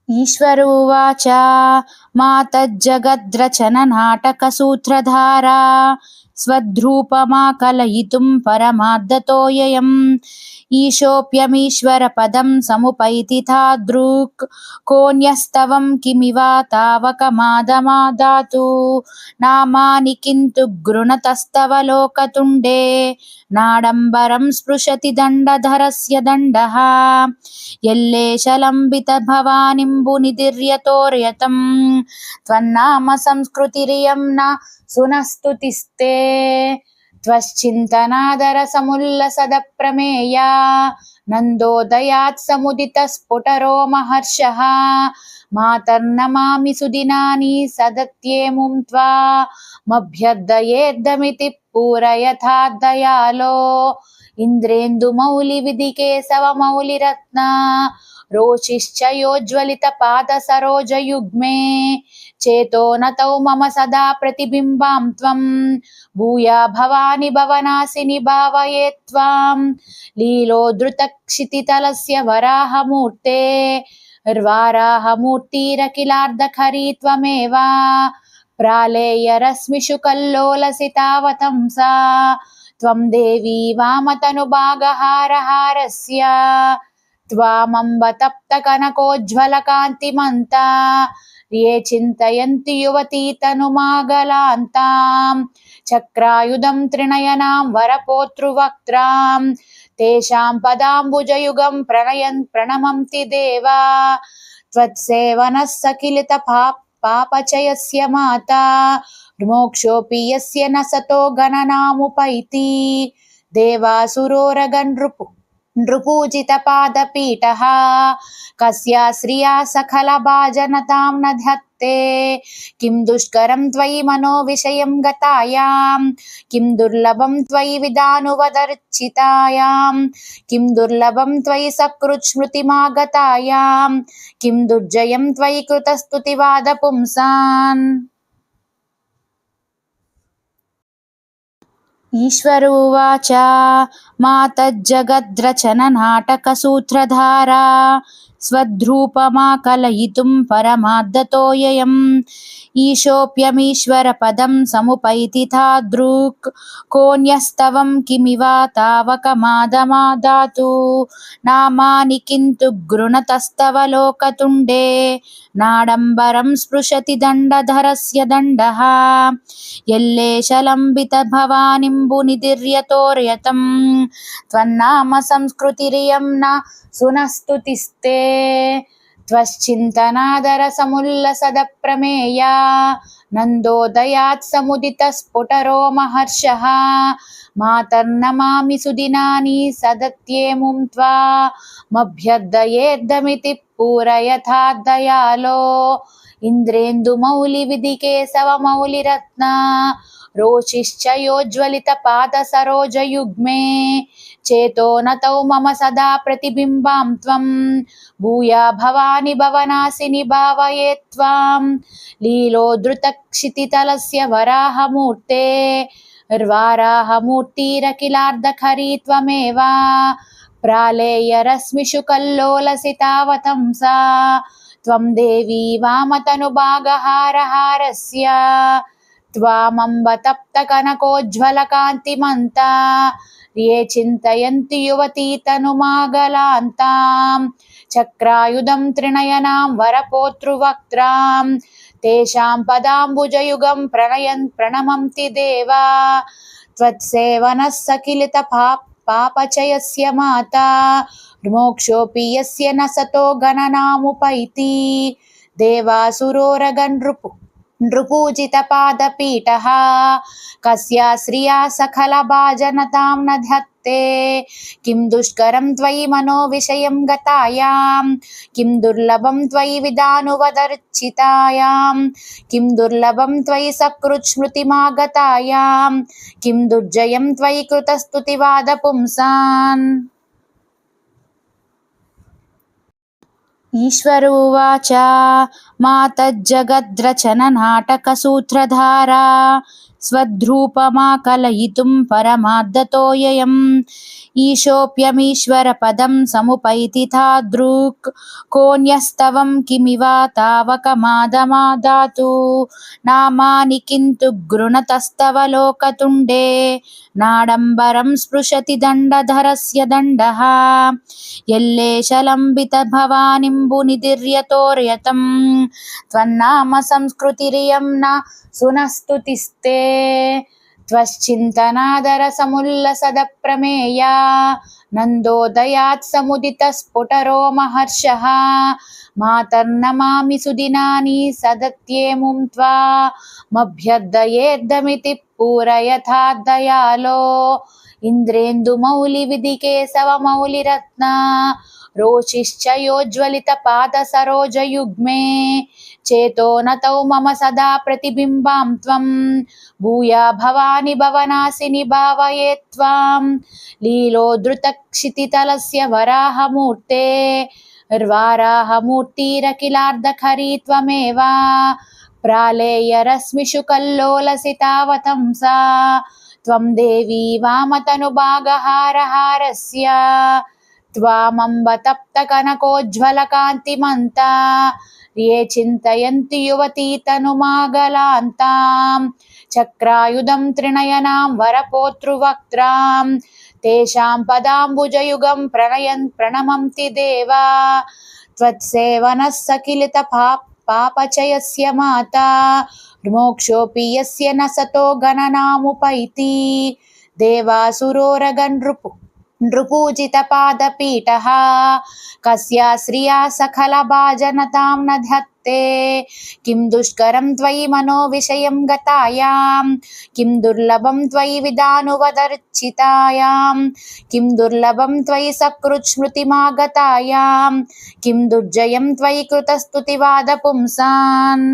ईश्वर उवाच मातज्जगद्रचननाटकसूत्रधारा स्वद्रूपमाकलयितुं परमाद्दतोऽयम् ईशोऽप्यमीश्वरपदं समुपैति तादृक् कोऽन्यस्तवं किमिवातावकमादमादातु नामानि किन्तु गृणतस्तव लोकतुण्डे नाडम्बरं स्पृशति दण्डधरस्य दण्डः यल्लेशलम्बितभवानिम्बुनिधिर्यतोर्यतं त्वन्नाम संस्कृतिरियं न सुनस्तुतिस्ते त्वश्चिन्तनादरसमुल्लसदप्रमेया नन्दोदयात् समुदितस्फुटरोमहर्षः मातर्नमामि सुदिनानि सदत्येमुं त्वामभ्यर्दयेद्दमिति पूरयथाद्दयालो इन्द्रेन्दुमौलिविधिकेशवमौलिरत्ना रोचिश्च योज्ज्वलितपादसरोजयुग्मे चेतोनतौ मम सदा प्रतिबिम्बां त्वं भूया भवानि भवनासिनि भावये त्वां लीलोद्धृतक्षितितलस्य वराहमूर्ते वाराहमूर्तिरखिलार्धकरी त्वमेव प्रालेयरश्मिषु कल्लोलसितावतंसा त्वं देवी वामतनुभागहारहारस्य त्वामम्ब तप्तकनकोज्ज्वलकान्तिमन्ता ये चिन्तयन्ति युवती तनुमागलान्तां चक्रायुधं त्रिनयनां वरपोतृवक्त्रां तेषां पदाम्बुजयुगं प्रणमन्ति देवा त्वत्सेवनः सकिलितपापचयस्य माता मोक्षोऽपि यस्य न सतो गणनामुपैति देवासुरोरगनृपूजितपादपीठः कस्या श्रिया सकलभाजनतां न धत्ते किं दुष्करं त्वयि मनोविषयं गतायां किं दुर्लभं त्वयि विदानुवदर्चितायां किं दुर्लभं त्वयि सकृत्स्मृतिमागतायां किं दुर्जयं त्वयि कृतस्तुतिवादपुंसान्। ईश्वर उवाच मातज्जगद्रचननाटकसूत्रधारा स्वद्रूपमाकलयितुं परमाद्दतोऽयम् ईशोऽप्यमीश्वरपदं समुपैति तादृक् कोऽन्यस्तवं किमिवातावकमादमादातु नामानि किन्तु गृणतस्तव लोकतुण्डे नाडम्बरं स्पृशति दण्डधरस्य दण्डः यल्लेशलम्बितभवानिम्बुनिधिर्यतोर्यतं त्वन्नाम संस्कृतिरियं न सुनस्तुतिस्ते त्वश्चिन्तनादरसमुल्लसदप्रमेया नन्दोदयात् समुदितस्फुटरोमहर्षः मातर्नमामि सुदिनानि सदत्येमुं त्वामभ्यर्दयेद्दमिति पूरयथाद्दयालो इन्द्रेन्दुमौलिविधिकेशवमौलिरत्ना रोचिश्च योज्ज्वलितपादसरोजयुग्मे चेतोनतौ मम सदा प्रतिबिम्बां त्वं भूया भवानि भवनासिनि भावये त्वां लीलोद्धृतक्षितितलस्य वराहमूर्ते वाराहमूर्तिरखिलार्धकरी त्वमेव प्रालेयरश्मिषु कल्लोलसितावतंसा त्वं देवी वामतनुभागहारहारस्य त्वामम्ब तप्तकनकोज्ज्वलकान्तिमन्ता ये चिन्तयन्ति युवती तनुमागलान्तां चक्रायुधं त्रिनयनां वरपोतृवक्त्रां तेषां पदाम्बुजयुगं प्रणमन्ति देवा त्वत्सेवनः सकिलितपापचयस्य माता मोक्षोऽपि यस्य न सतो गणनामुपैति देवासुरोरगनृपूजितपादपीठः कस्या श्रिया सकलभाजनतां न धत्ते किं दुष्करं त्वयि मनोविषयं गतायां किं दुर्लभं त्वयि विदानुवदर्चितायां किं दुर्लभं त्वयि सकृत्स्मृतिमागतायां किं दुर्जयं त्वयि कृतस्तुतिवादपुंसान्। ईश्वर उवाच मातज्जगद्रचननाटकसूत्रधारा स्वध्रूपमाकलयितुं परमार्धतोऽयम् ईशोऽप्यमीश्वरपदं समुपैति तादृक् कोऽन्यस्तवं किमिवा तावकमादमादातु नामानि किन्तु गृणतस्तव लोकतुण्डे नाडम्बरं स्पृशति दण्डधरस्य दण्डः यल्लेशलम्बितभवानिम्बुनिधिर्यतोर्यतं त्वन्नाम संस्कृतिरियं न सुनस्तुतिस्ते त्वश्चिन्तनादरसमुल्लसदप्रमेया नन्दोदयात् समुदितस्फुटरो महर्षः मातर्नमामि सुदिनानि सदत्येमुं त्वामभ्यर्दयेद्दमिति पूरयथा दयालो इन्द्रेन्दुमौलिविधिकेशवमौलिरत्न रोचिश्च योज्ज्वलितपादसरोजयुग्मे चेतो नतौ मम सदा प्रतिबिम्बां त्वं भूया भवानि भवनासिनि भावये त्वां लीलोद्धृतक्षितितलस्य वराहमूर्ते वाराहमूर्तिरखिलार्धखरी त्वमेव प्रालेयरश्मिषु कल्लोलसितावतंसा त्वं देवी वामतनुभागहारहारस्य त्वामम्ब तप्तकनकोज्ज्वलकान्तिमन्ता ये चिन्तयन्ति युवती तनुमागलान्तां चक्रायुधं त्रिनयनां वरपोतृवक्त्रां तेषां पदाम्बुजयुगं प्रणमन्ति देवा त्वत्सेवनः सकिलितपापचयस्य माता मोक्षोऽपि यस्य न सतो गणनामुपैति नृपूजितपादपीठः कस्या श्रिया सकलभाजनतां न धत्ते किं दुष्करं त्वयि मनोविषयं गतायां किं दुर्लभं त्वयि विदानुवदर्चितायां किं दुर्लभं त्वयि सकृत्स्मृतिमागतायां किं दुर्जयं त्वयि कृतस्तुतिवादपुंसान्।